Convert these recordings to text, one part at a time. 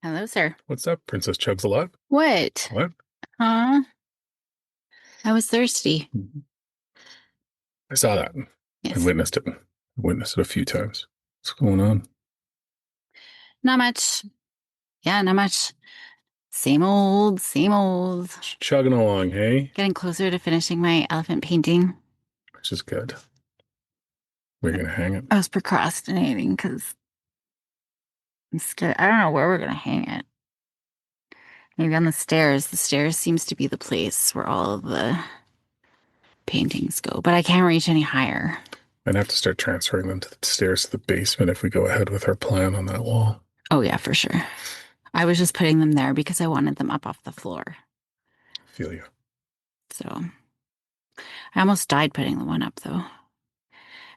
Hello, sir. What's up, Princess Chugs a lot? What? What? Huh? I was thirsty. I saw that. I Yes. witnessed it. I witnessed it a few times. What's going on? Not much. Yeah, not much. Same old, same old. Just chugging along, hey? Getting closer to finishing my elephant painting. Which is good. Where are you gonna hang it? I was procrastinating because I'm scared. I don't know where we're gonna hang it. Maybe on the stairs. The stairs seems to be the place where all of the paintings go, but I can't reach any higher. I'd have to start transferring them to the stairs to the basement if we go ahead with our plan on that wall. Oh, yeah, for sure. I was just putting them there because I wanted them up off the floor. Feel you. So I almost died putting the one up, though.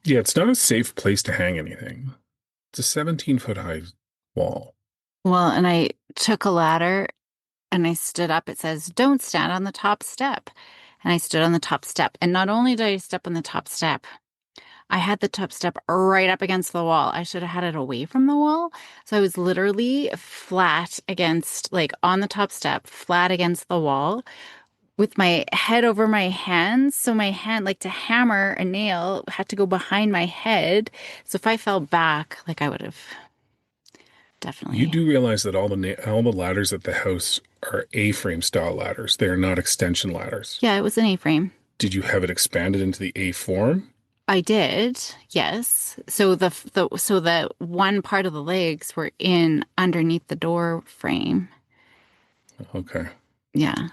Yeah, it's not a safe place to hang anything. It's a 17-foot high wall. Well, and I took a ladder and I stood up. It says, don't stand on the top step. And I stood on the top step. And not only did I step on the top step, I had the top step right up against the wall. I should have had it away from the wall. So I was literally flat against, like on the top step, flat against the wall with my head over my hands. So my hand, like to hammer a nail, had to go behind my head. So if I fell back, like I would have You definitely. do realize that all the ladders at the house are A-frame style ladders. They are not extension ladders. Yeah, it was an A-frame. Did you have it expanded into the A form? I did, yes. So the one part of the legs were in underneath the door frame. Okay. Yeah,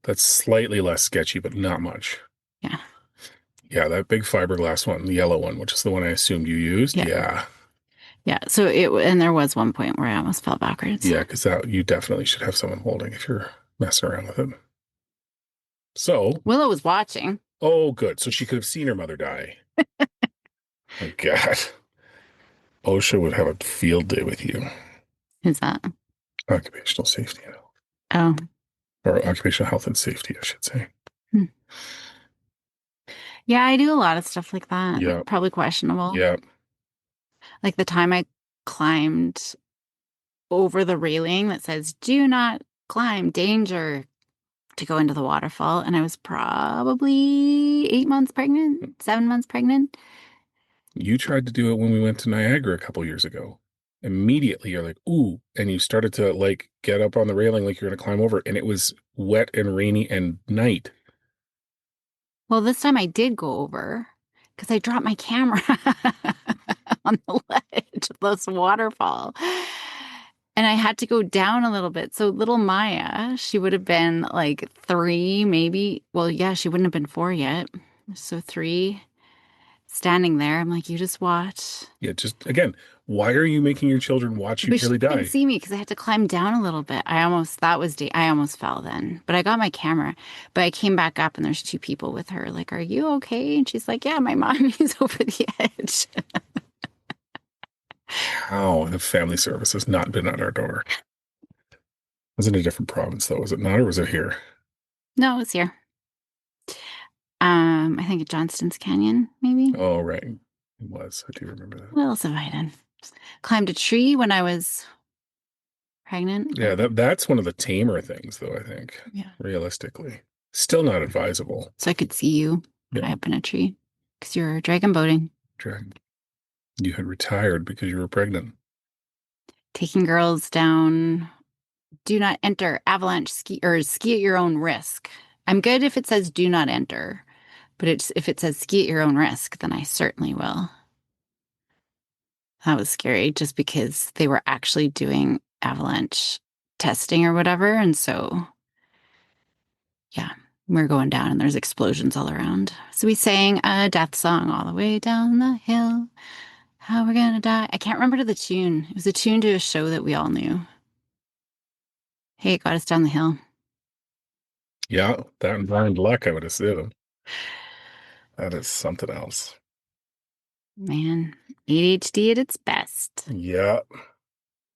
That's slightly less sketchy, but not much. yeah, Yeah, that big fiberglass one, the yellow one, which is the one I assumed you used. yeah, Yeah. yeah. So and there was one point where I almost fell backwards. Yeah, because that you definitely should have someone holding if you're messing around with it. So, Willow was watching. oh, good. So she could have seen her mother die. My God. OSHA would have a field day with you. Who's that? Occupational safety, Oh, or occupational health and safety, I should say. hmm. Yeah, I do a lot of stuff like that. Yeah. Probably questionable. Yeah. Like the time I climbed over the railing that says, "Do not climb, danger," to go into the waterfall, and I was probably 8 months pregnant, 7 months pregnant. You tried to do it when we went to Niagara a couple years ago. Immediately, you're like, ooh, and you started to like get up on the railing like you're going to climb over, and it was wet and rainy and night. Well, this time I did go over because I dropped my camera on the ledge of this waterfall. And I had to go down a little bit. So little Maya, she would have been like 3, maybe. Well, yeah, she wouldn't have been 4 yet. So 3, standing there. I'm like, you just watch. Yeah, just again, why are you making your children watch you But she nearly couldn't die? see me because I had to climb down a little bit. I almost fell then. But I got my camera. But I came back up and there's 2 people with her. Like, are you okay? And she's like, yeah, my mommy's over the edge. How have family services not been at our door? Was it a different province though? Was it not, or was it here? No, it's here. I think at Johnston's Canyon, maybe. Oh, right. It was. I do remember that. What else have I done? Climbed a tree when I was pregnant. Yeah, that's one of the tamer things though, I think. Yeah. Realistically. Still not advisable. So I could see you Yeah. high up in a tree because you were dragon boating, Dragon. You had retired because you were pregnant. taking girls down. Do not enter avalanche ski or ski at your own risk. I'm good if it says do not enter, but if it says ski at your own risk, then I certainly will. That was scary just because they were actually doing avalanche testing or whatever. And so, yeah, we're going down and there's explosions all around. So we sang a death song all the way down the hill. How we're gonna die. I can't remember the tune. It was a tune to a show that we all knew. Hey, it got us down the hill. Yeah, that and blind luck, I would assume. That is something else. Man, ADHD at its best. Yeah.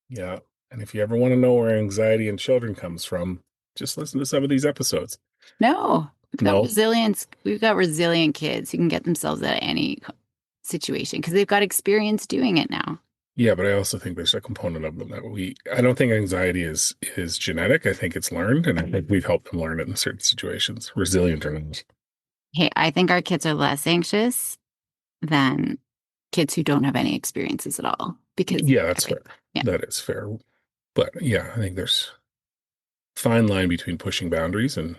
Yeah. And if you ever want to know where anxiety in children comes from, just listen to some of these episodes. No. No. We've got resilient kids who can get themselves out of any situation because they've got experience doing it now. Yeah, but I also think there's a component of them I don't think anxiety is genetic. I think it's learned, and I think we've helped them learn it in certain situations, resilient or not. Hey, I think our kids are less anxious than kids who don't have any experiences at all because Yeah, that's every, fair. yeah. That is fair. But yeah, I think there's fine line between pushing boundaries and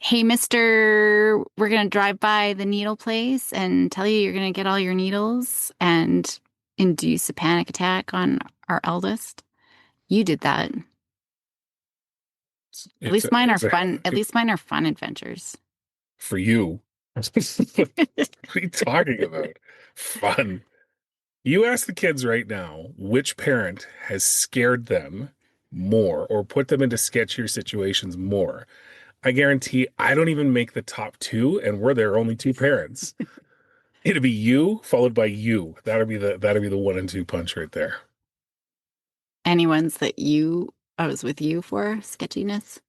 Hey, mister, we're going to drive by the needle place and tell you you're going to get all your needles and induce a panic attack on our eldest. You did that. At it's least a, mine are it's a fun. At least mine are fun adventures. for you. What are you talking about? Fun. You ask the kids right now which parent has scared them more or put them into sketchier situations more. I guarantee I don't even make the top two, and we're their only two parents. It'd be you followed by you. That'd be the 1 and 2 punch right there. Any ones that I was with you for sketchiness?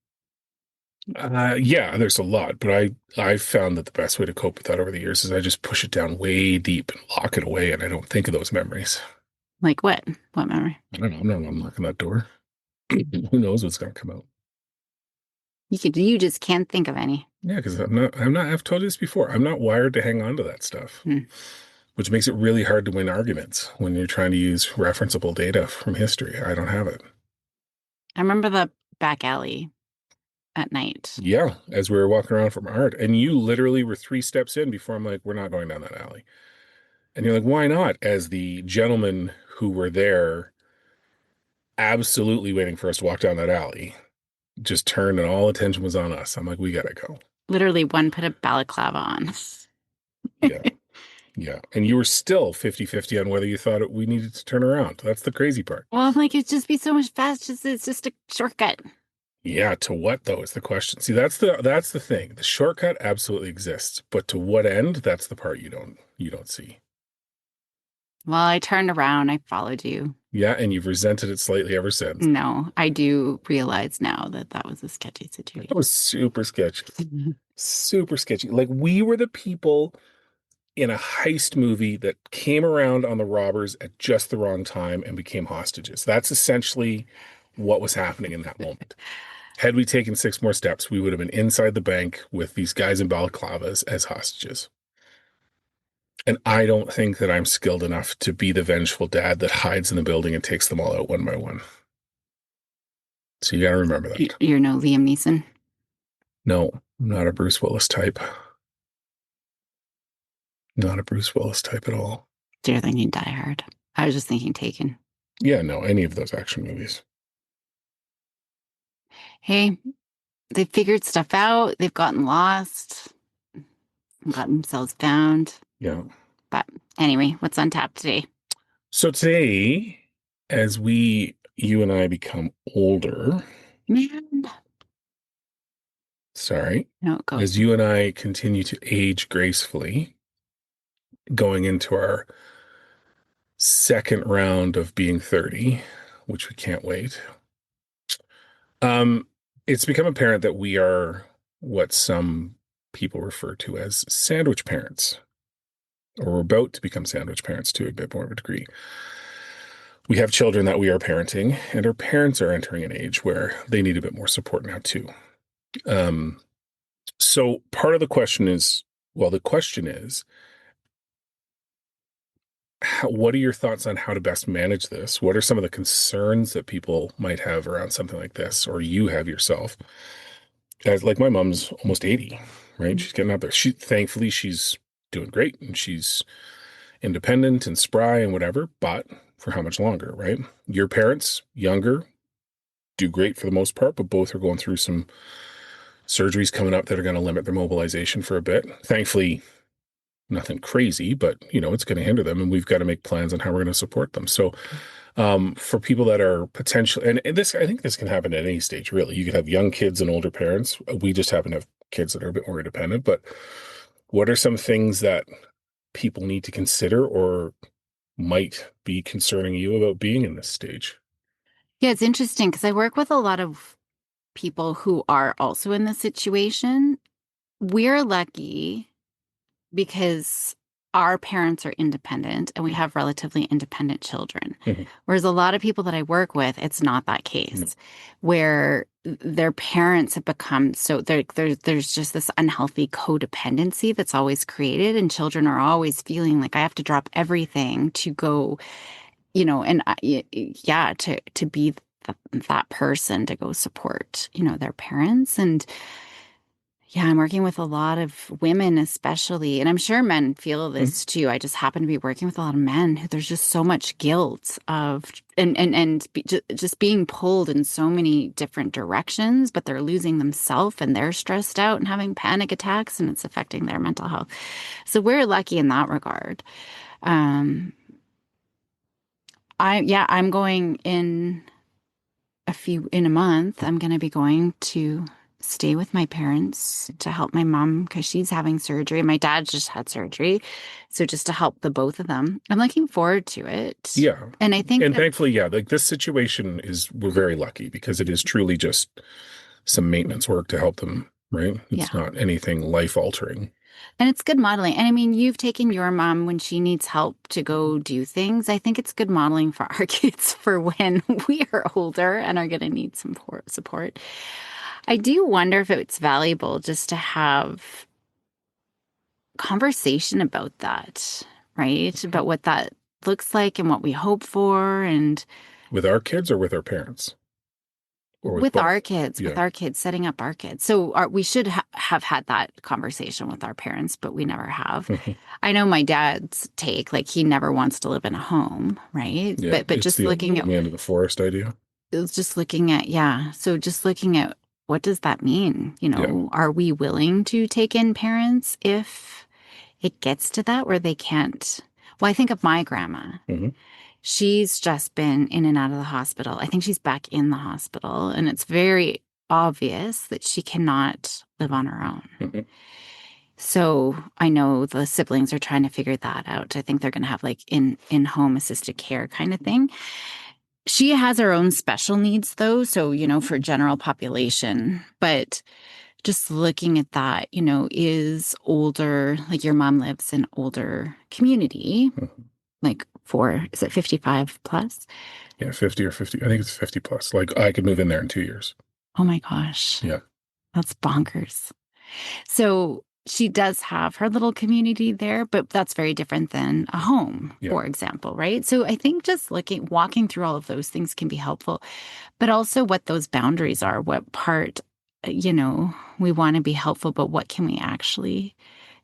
Yeah, there's a lot, but I've found that the best way to cope with that over the years is I just push it down way deep and lock it away, and I don't think of those memories. Like what? What memory? I don't know. I'm not unlocking that door. Who knows what's gonna come out? You just can't think of any. Yeah, because I've told you this before. I'm not wired to hang on to that stuff, Hmm. which makes it really hard to win arguments when you're trying to use referenceable data from history. I don't have it. I remember the back alley at night. Yeah, as we were walking around from art, and you literally were 3 steps in before I'm like, we're not going down that alley. And you're like, why not? As the gentlemen who were there absolutely waiting for us to walk down that alley just turned and all attention was on us. I'm like, we gotta go. Literally, one put a balaclava on. Yeah. Yeah. And you were still 50-50 on whether you thought we needed to turn around. That's the crazy part. Well, I'm like, it'd just be so much fast. It's just a shortcut. Yeah, to what though is the question. See, that's the thing. The shortcut absolutely exists, but to what end? That's the part you don't see. Well, I turned around. I followed you. Yeah, and you've resented it slightly ever since. No, I do realize now that that was a sketchy That situation. was super sketchy. Super sketchy. Like we were the people in a heist movie that came around on the robbers at just the wrong time and became hostages. That's essentially what was happening in that moment. Had we taken 6 more steps, we would have been inside the bank with these guys in balaclavas as hostages. And I don't think that I'm skilled enough to be the vengeful dad that hides in the building and takes them all out one by one. So you got to remember that. You're no Liam Neeson. No, I'm not a Bruce Willis type. Not a Bruce Willis type at all. So you're thinking Die Hard. I was just thinking Taken. Yeah, no, any of those action movies. Hey, they've figured stuff out. They've gotten lost and gotten themselves found. Yeah. But anyway, what's on tap today? So today, as you and I become older, Man, sorry, no, it goes. as you and I continue to age gracefully, going into our second round of being 30, which we can't wait. Um, it's become apparent that we are what some people refer to as sandwich parents, or we're about to become sandwich parents to a bit more of a degree. We have children that we are parenting, and our parents are entering an age where they need a bit more support now too. Um, so part of the question is, well, the question is, what are your thoughts on how to best manage this? What are some of the concerns that people might have around something like this, or you have yourself? As like my mom's almost 80, right? She's getting up there. Thankfully she's doing great and she's independent and spry and whatever, but for how much longer, right? Your parents, younger, do great for the most part, but both are going through some surgeries coming up that are going to limit their mobilization for a bit. Thankfully, nothing crazy, but it's going to hinder them, and we've got to make plans on how we're going to support them. So, for people that are potential, and this, I think this can happen at any stage, really. You could have young kids and older parents. We just happen to have kids that are a bit more independent. But what are some things that people need to consider or might be concerning you about being in this stage? Yeah, it's interesting because I work with a lot of people who are also in this situation, we're lucky because our parents are independent and we have relatively independent children. Mhm. Whereas a lot of people that I work with, it's not that No. case, where their parents have become so there's just this unhealthy codependency that's always created, and children are always feeling like I have to drop everything to go, and yeah, to be that person to go support, their parents. And yeah, I'm working with a lot of women, especially, and I'm sure men feel Mhm. this too. I just happen to be working with a lot of men who there's just so much guilt of just being pulled in so many different directions, but they're losing themselves and they're stressed out and having panic attacks, and it's affecting their mental health. So we're lucky in that regard. Um, I'm going in a month. I'm going to be going to stay with my parents to help my mom because she's having surgery. My dad just had surgery. So just to help the both of them. I'm looking forward to it. Yeah. And I think And that, thankfully, yeah, like this situation is, we're very lucky because it is truly just some maintenance work to help them, right? It's yeah. not anything life altering. And it's good modeling. And I mean, you've taken your mom when she needs help to go do things. I think it's good modeling for our kids for when we are older and are going to need some support. I do wonder if it's valuable just to have conversation about that, right? About what that looks like and what we hope for, and With our kids or with our parents or with with our both. kids, Yeah. setting up our kids. So we should have had that conversation with our parents, but we never have. Mhm. I know my dad's take, like he never wants to live in a home, right? Yeah. But It's just the looking old at man of the forest idea. it was just looking at yeah. So just looking at what does that mean? Yeah. Are we willing to take in parents if it gets to that where they can't? Well, I think of my grandma. Hmm. She's just been in and out of the hospital. I think she's back in the hospital, and it's very obvious that she cannot live on her own. Hmm. So I know the siblings are trying to figure that out. I think they're going to have like in-home assisted care kind of thing. She has her own special needs though, so for general population, but just looking at that, is older, like your mom lives in older community, like is it 55 plus? Yeah. 50 or 50. I think it's 50 plus. Like I could move in there in 2 years. Oh my gosh, Yeah. that's bonkers. So she does have her little community there, but that's very different than a home, Yeah. for example, right? So I think just walking through all of those things can be helpful, but also what those boundaries are, what part, we want to be helpful, but what can we actually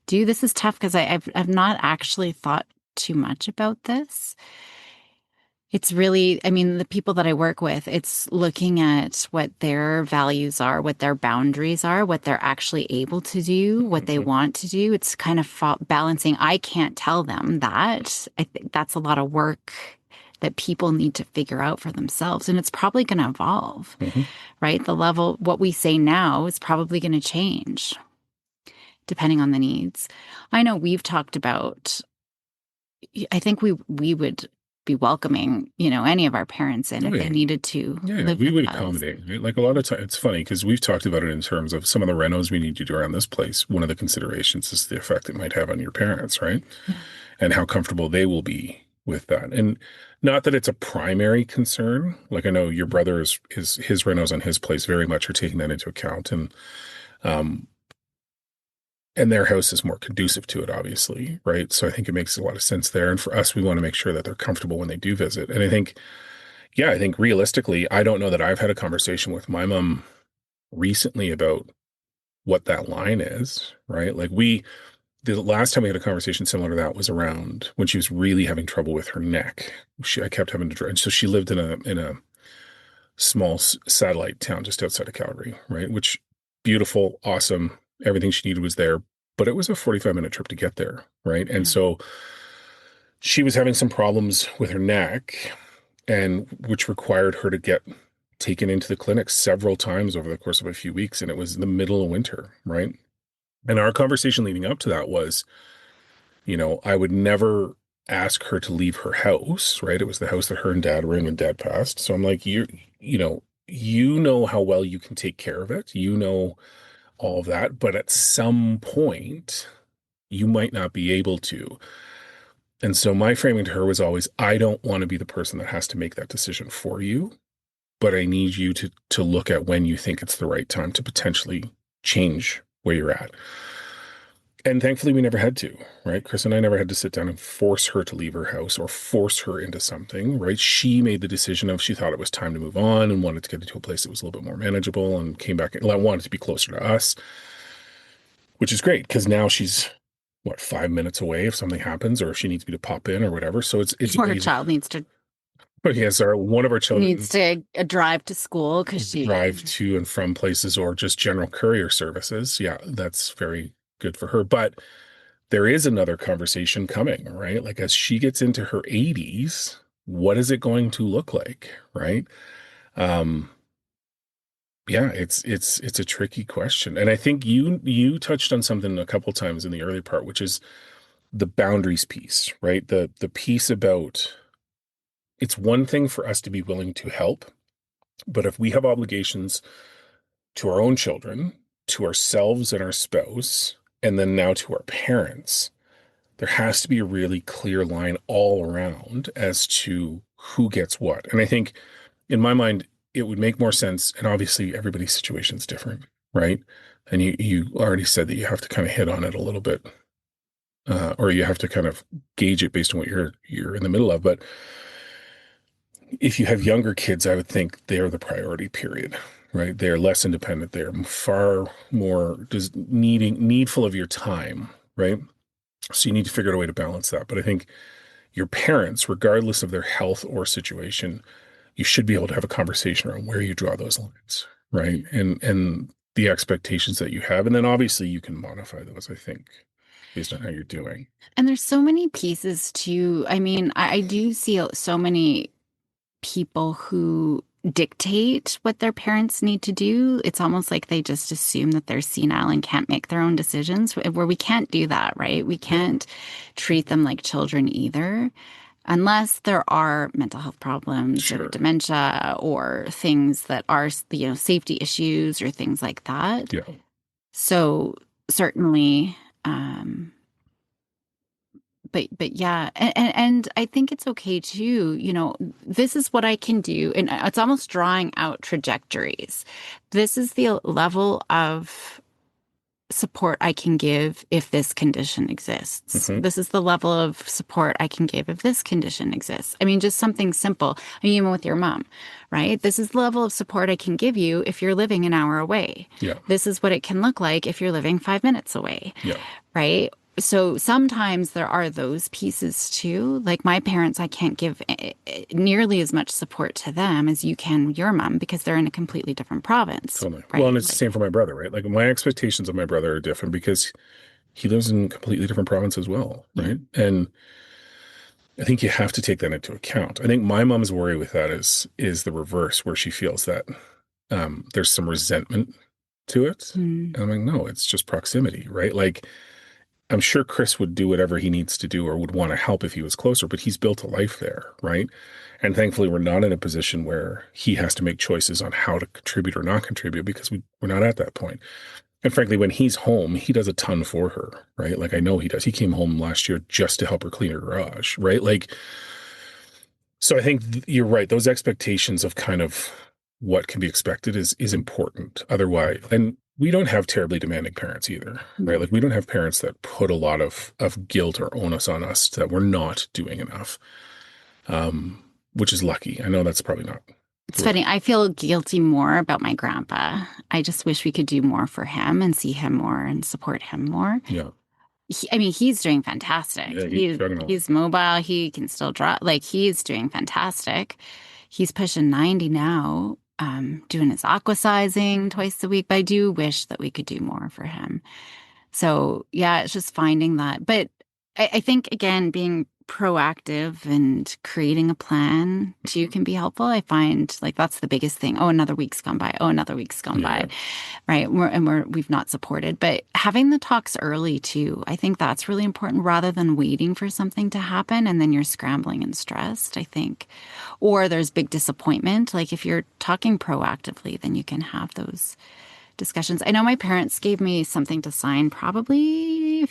do? This is tough because I've not actually thought too much about this. It's really, I mean, the people that I work with, it's looking at what their values are, what their boundaries are, what they're actually able to do, what they Hmm. want to do. It's kind of balancing. I can't tell them that. I think that's a lot of work that people need to figure out for themselves. And it's probably going to evolve, Hmm. right? The level, what we say now is probably going to change depending on the needs. I know we've talked about I think we would be welcoming, any of our parents in Oh, if they yeah. needed to Yeah, yeah, live we with would us. accommodate, right? Like a lot of times, it's funny because we've talked about it in terms of some of the renos we need to do around this place. One of the considerations is the effect it might have on your parents, right? Yeah. And how comfortable they will be with that. And not that it's a primary concern. Like I know your brother is his renos on his place very much are taking that into account, um, and their house is more conducive to it, obviously, right? So I think it makes a lot of sense there. And for us, we want to make sure that they're comfortable when they do visit. And I think, yeah, I think realistically, I don't know that I've had a conversation with my mom recently about what that line is, right? The last time we had a conversation similar to that was around when she was really having trouble with her neck. I kept having to, and so she lived in a small satellite town just outside of Calgary, right? Which beautiful, awesome, everything she needed was there, but it was a 45-minute trip to get there, right? And Yeah. so she was having some problems with her neck, and which required her to get taken into the clinic several times over the course of a few weeks, and it was in the middle of winter, right? And our conversation leading up to that was, I would never ask her to leave her house, right? It was the house that her and dad were in when dad passed. So I'm like, you know, you know how well you can take care of it. You know all of that, but at some point, you might not be able to. And so my framing to her was always, I don't want to be the person that has to make that decision for you, but I need you to look at when you think it's the right time to potentially change where you're at. And thankfully, we never had to, right? Chris and I never had to sit down and force her to leave her house or force her into something, right? She made the decision of she thought it was time to move on and wanted to get into a place that was a little bit more manageable and came back and wanted to be closer to us, which is great because now she's what, 5 minutes away if something happens or if she needs me to pop in or whatever. So it's Or her amazing. child But yes, one of our children needs to drive to school because drive she to and from places or just general courier services. Yeah, that's very good for her. But there is another conversation coming, right? Like as she gets into her 80s, what is it going to look like, right? Um, yeah, it's a tricky question. And I think you touched on something a couple times in the early part, which is the boundaries piece, right? The piece about it's one thing for us to be willing to help, but if we have obligations to our own children, to ourselves and our spouse, and then now to our parents, there has to be a really clear line all around as to who gets what. And I think in my mind, it would make more sense. And obviously everybody's situation is different, right? And you already said that you have to kind of hit on it a little bit, or you have to kind of gauge it based on what you're in the middle of. But if you have younger kids, I would think they're the priority period, right? They're less independent. They're far more just needful of your time, right? So you need to figure out a way to balance that. But I think your parents, regardless of their health or situation, you should be able to have a conversation around where you draw those lines, right? And the expectations that you have. And then obviously you can modify those, I think, based on how you're doing. and there's so many pieces to, I mean, I do see so many people who dictate what their parents need to do. It's almost like they just assume that they're senile and can't make their own decisions, where we can't do that, right? We Yeah, can't treat them like children either, unless there are mental health problems or sure. dementia or things that are, safety issues or things like that. Yeah. So certainly, um, but yeah, and I think it's okay too, this is what I can do. And it's almost drawing out trajectories. This is the level of support I can give if this condition exists. Hmm. This is the level of support I can give if this condition exists. I mean, just something simple. I mean, even with your mom, right? This is the level of support I can give you if you're living an hour away. Yeah. This is what it can look like if you're living 5 minutes away, Yeah. right? So sometimes there are those pieces too. Like my parents, I can't give nearly as much support to them as you can your mom because they're in a completely different province, Totally. Well, and right? it's the same for my brother, right? Like my expectations of my brother are different because he lives in a completely different province as well, Yeah. right? And I think you have to take that into account. I think my mom's worry with that is the reverse, where she feels that there's some resentment to it. Mm. And I'm like, no, it's just proximity, right? Like I'm sure Chris would do whatever he needs to do or would want to help if he was closer, but he's built a life there, right? And thankfully, we're not in a position where he has to make choices on how to contribute or not contribute because we're not at that point. And frankly, when he's home, he does a ton for her, right? Like I know he does. He came home last year just to help her clean her garage, right? Like, so I think you're right. Those expectations of kind of what can be expected is important. Otherwise, and we don't have terribly demanding parents either, right? No. Like we don't have parents that put a lot of guilt or onus on us that we're not doing enough, um, which is lucky. I know that's probably not It's the right. funny. I feel guilty more about my grandpa. I just wish we could do more for him and see him more and support him more. Yeah, I mean, he's doing fantastic. yeah, he's chugging along. He's mobile. He can still draw. Like he's doing fantastic. He's pushing 90 now, doing his aquasizing twice a week. But I do wish that we could do more for him. So yeah, it's just finding that. But I think again, being proactive and creating a plan too can be helpful. I find like that's the biggest thing. Oh, another week's gone by. Oh, another week's gone by. Yeah. Right. We've not supported, but having the talks early too, I think that's really important rather than waiting for something to happen and then you're scrambling and stressed, I think. Or there's big disappointment. Like if you're talking proactively, then you can have those discussions. I know my parents gave me something to sign probably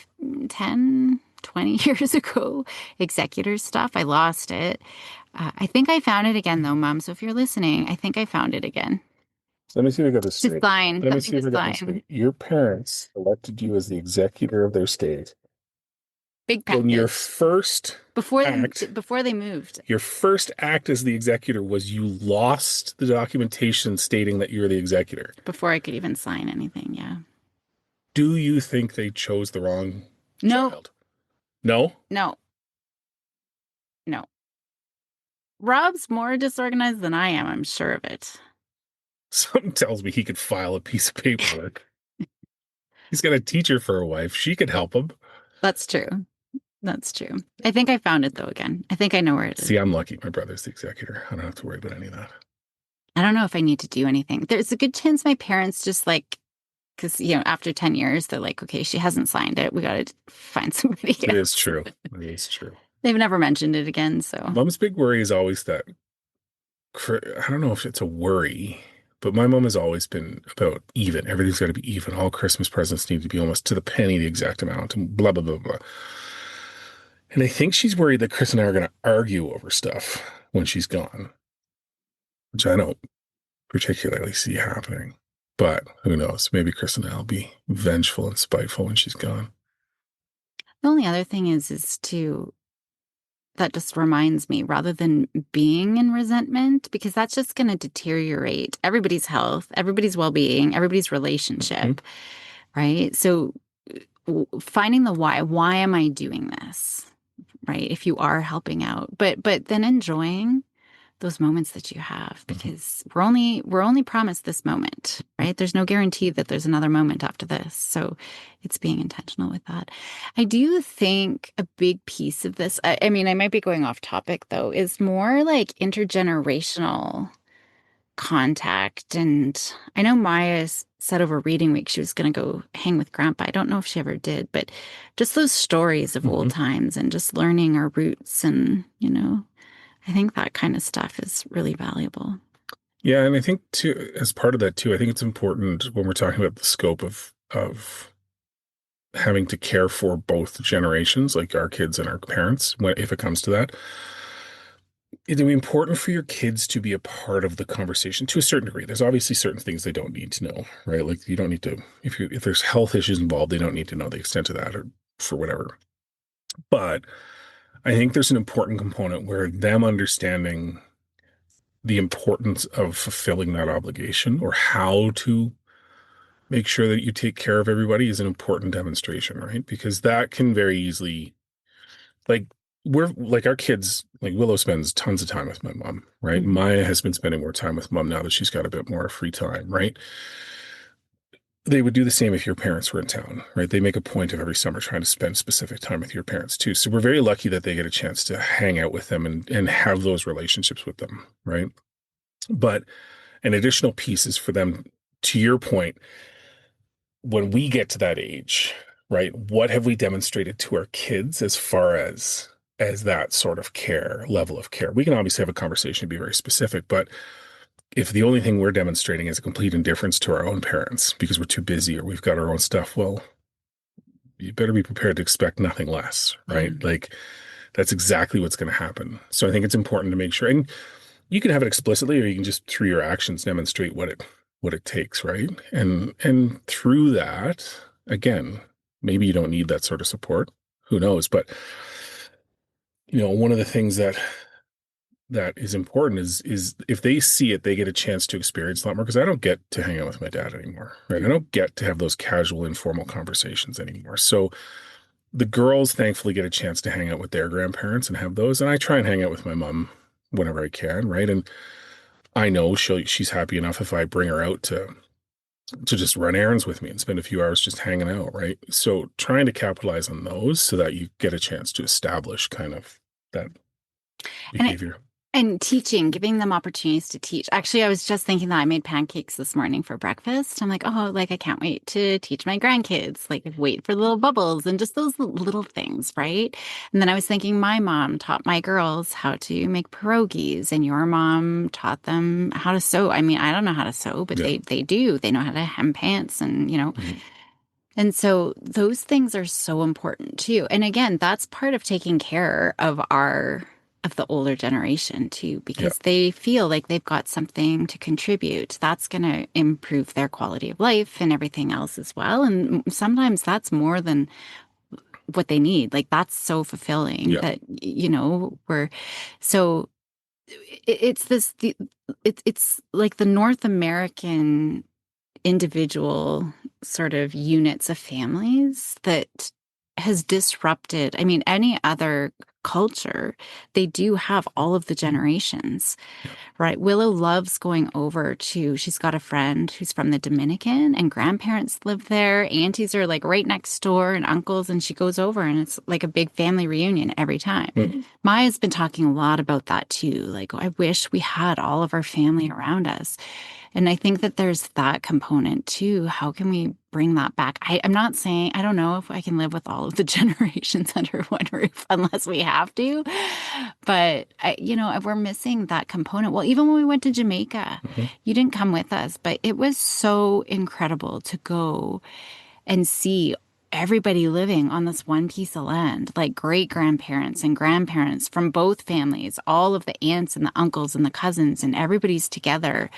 10, 20 years ago, executor stuff. I lost it. I think I found it again though, Mom. So if you're listening, I think I found it again. So let me see if I got this To straight. sign, Let me something see to if I got this sign. straight. Your parents elected you as the executor of their state. Big And your package. first act, Before they moved, your first act as the executor was you lost the documentation stating that you're the executor. before I could even sign anything. Yeah. Do you think they chose the wrong No, child? No? no, no. Rob's more disorganized than I am. I'm sure of it. Something tells me he could file a piece of paperwork. He's got a teacher for a wife. She could help him. That's true. That's true. I think I found it though again. I think I know where it is. See, I'm lucky. My brother's the executor. I don't have to worry about any of that. I don't know if I need to do anything. There's a good chance my parents just like, because, after 10 years, they're like, okay, she hasn't signed it. We got to find somebody It is else. true. It is true. They've never mentioned it again. So, Mom's big worry is always that I don't know if it's a worry, but my mom has always been about even. Everything's got to be even. All Christmas presents need to be almost to the penny the exact amount, and blah, blah, blah, blah. And I think she's worried that Chris and I are going to argue over stuff when she's gone, which I don't particularly see happening. But who knows? Maybe Chris and I will be vengeful and spiteful when she's gone. the only other thing that just reminds me rather than being in resentment, because that's just going to deteriorate everybody's health, everybody's well being, everybody's Mhm. relationship, right? So, finding the why am I doing this? Right? If you are helping out, but then enjoying those moments that you have Mhm. because we're only promised this moment, right? There's no guarantee that there's another moment after this. So it's being intentional with that. I do think a big piece of this, I mean, I might be going off topic though, is more like intergenerational contact. And I know said over reading week she was going to go hang with grandpa. I don't know if she ever did, but just those stories of old Mhm. times and just learning our roots and, I think that kind of stuff is really valuable. Yeah, and I think too, as part of that too, I think it's important when we're talking about the scope of having to care for both generations, like our kids and our parents, when if it comes to that. It'd be important for your kids to be a part of the conversation to a certain degree. There's obviously certain things they don't need to know, right? Like you don't need to if there's health issues involved, they don't need to know the extent of that or for whatever. But I think there's an important component where them understanding the importance of fulfilling that obligation or how to make sure that you take care of everybody is an important demonstration, right? Because that can very easily, like, we're like our kids, like Willow spends tons of time with my mom, right? Mhm. Maya has been spending more time with mom now that she's got a bit more free time, right? They would do the same if your parents were in town, right? They make a point of every summer trying to spend specific time with your parents too. So we're very lucky that they get a chance to hang out with them and have those relationships with them, right? But an additional piece is for them, to your point, when we get to that age, right? What have we demonstrated to our kids as far as that sort of care, level of care? We can obviously have a conversation and be very specific, but if the only thing we're demonstrating is a complete indifference to our own parents because we're too busy or we've got our own stuff, well, you better be prepared to expect nothing less, Yeah. right? Like that's exactly what's going to happen. So I think it's important to make sure, and you can have it explicitly, or you can just through your actions demonstrate what it takes, right? And through that, again, maybe you don't need that sort of support. Who knows? But one of the things that is important is if they see it, they get a chance to experience a lot more. Because I don't get to hang out with my dad anymore, right? I don't get to have those casual, informal conversations anymore. So the girls thankfully get a chance to hang out with their grandparents and have those, and I try and hang out with my mom whenever I can, right? And I know she's happy enough if I bring her out to just run errands with me and spend a few hours just hanging out, right? So trying to capitalize on those so that you get a chance to establish kind of that And I, behavior. and teaching, giving them opportunities to teach. Actually, I was just thinking that I made pancakes this morning for breakfast. I'm like, oh, like I can't wait to teach my grandkids, like wait for the little bubbles and just those little things, right? And then I was thinking my mom taught my girls how to make pierogies and your mom taught them how to sew. I mean, I don't know how to sew, but Yeah. they do. They know how to hem pants and, Mhm. and so those things are so important too. And again, that's part of taking care of of the older generation too, Yeah. because they feel like they've got something to contribute. That's going to improve their quality of life and everything else as well. And sometimes that's more than what they need. Like that's so fulfilling Yeah. that, we're so it's it's like the North American individual sort of units of families that has disrupted. I mean, any other culture, they do have all of the generations, Yeah. right? Willow loves going over she's got a friend who's from the Dominican and grandparents live there. Aunties are like right next door and uncles, and she goes over and it's like a big family reunion every time. Mm. Maya's been talking a lot about that too. Like, I wish we had all of our family around us. And I think that there's that component too. How can we bring that back? I'm not saying, I don't know if I can live with all of the generations under one roof unless we have to. But we're missing that component. Well, even when we went to Jamaica, Mhm. you didn't come with us, but it was so incredible to go and see everybody living on this one piece of land, like great grandparents and grandparents from both families, all of the aunts and the uncles and the cousins, and everybody's together,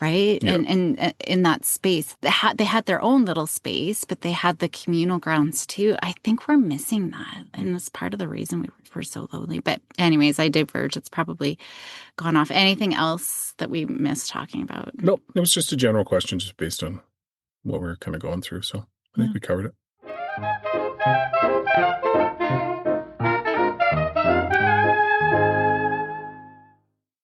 right? Yeah. And in that space, they had their own little space, but they had the communal grounds too. I think we're missing that, and that's part of the reason we're so lonely. But anyways, I diverge. It's probably gone off. Anything else that we missed talking about? Nope. It was just a general question, just based on what we're kind of going through. So I think Yeah. we covered it.